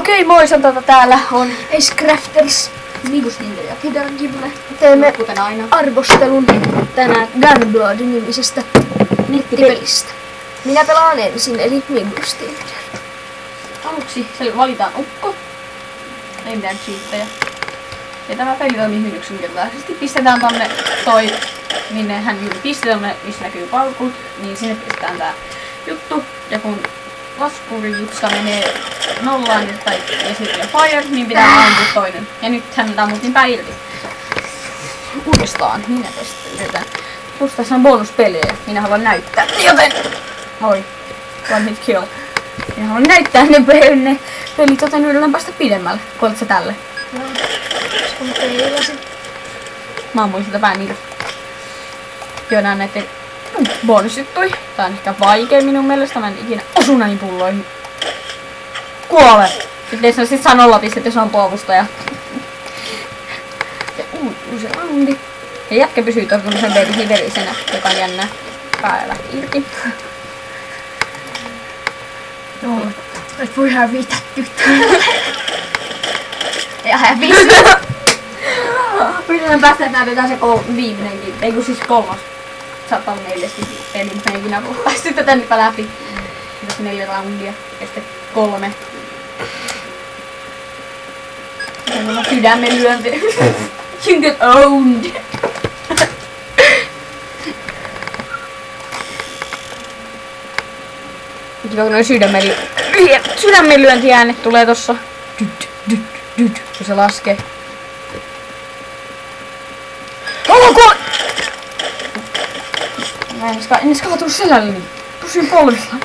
Okei, moi, täällä on Acecrafters. Vigustinta ja Hidden Gible. Teemme kuten aina arvostelun tänään Gunblood-nimisestä nettipelistä. Minä pelaan ensin, eli Vigustinta. Aluksi valitaan ukko. Ei mitään cheattejä. Ja tämä peli toimii hyvin yksinkertaisesti. Pistetään tonne toi, minne hän juuri pisti, tonne, missä näkyy paukut, niin sinne pistetään tää juttu. Ja kun laskurijutska menee nollaan ja sitten fire, niin pitää ampua toinen. Ja nyt häneltä ammuttiin pää irti. Uudestaan, minä yritän. Plus tässä on bonuspelejä, minä haluan näyttää, joten... Oi, one hit kill. Minä haluan näyttää ne pelit, joten yritän päästä pidemmälle. Kuolet sä tälle? No, kun peilasin. Mä ammuin sitä pään irti. Syödään näitten bonusjuttui. Tää on ehkä vaikea minun mielestä, mä en ikinä osu näihin pulloihin. Kuole! Sitten se sit saa 0 pistettä, jos on puolustaja. Ja uusi raundi. Ja jätkä pysyy tuollaisen verisenä, joka on jännä. Pää lähti irti. No, et voi hävitä tyttö. Ja hävisi. Yritän päästä, että näytetään se viimeinenkin. Ei kun siis kolmas. Saattaa olla 4 peli, mutta ei ikinä voi päästä tänne läpi. Tässä 4 roundia ja sitten 3. Ja mulla on sydämen lyönti. You get owned. Kiva kun noi sydämen lyöntiäänet tulee tossa. Kun se laskee. Mä en edes kaatunut selälleni. Pysyin polvilla.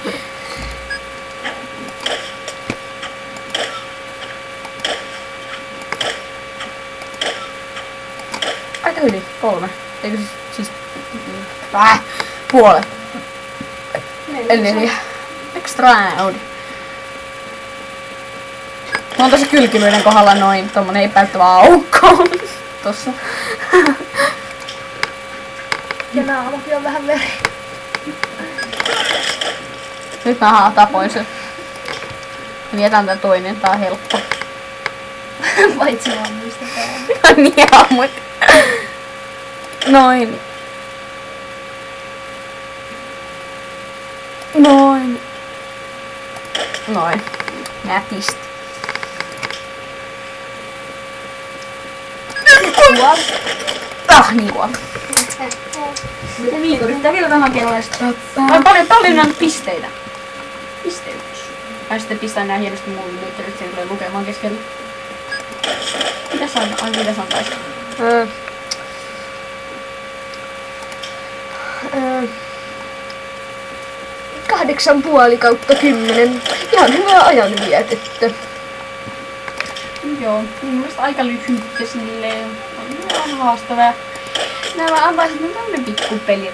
Aika yli. 3. Eikö siis... Puolet. 4. Extra round. Mä oon tossa kylkimyyden kohdalla noin tommonen epäyttävä aukko. Tossa. Ja naamakin on vähän veri. Nyt mä tapoin sen. Mä jätän tän toinen, tää on helppo. Paitsi mä ammuista päällä. Niin ammut. Noin. Noin. Noin. Nätisti. Niin kuoli. Miten Viitu yrittää vielä vähän kelloista. Paljon on pisteitä. Pisteytys. Mä sitten pistän nää hienosti mulle nyt, että se tulee lukemaan keskellä. Mitä sä on? Ai mitä sä on taisi? 8,5/10. Ihan hyvää ajanvietettä. Joo, mielestäni aika lyhyttä silleen. On ihan haastavaa. Nämä avaiset on tämmönen pikkupeli.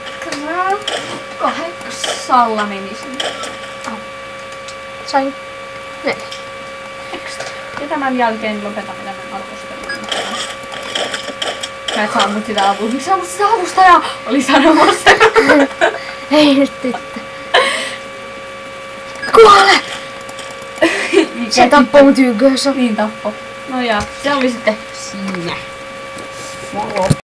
8 menisin. Sain 4. Ja tämän jälkeen lopetamme tämän arvostelun. Mä et saanut sitä avusta. Miksi saanut sitä avustajaa? Oli sanomassa. Ei nyt tyttö. Kuole! Se tappoi mut ykkössä. Niin tappoi. No ja se oli sitten siinä. Moro.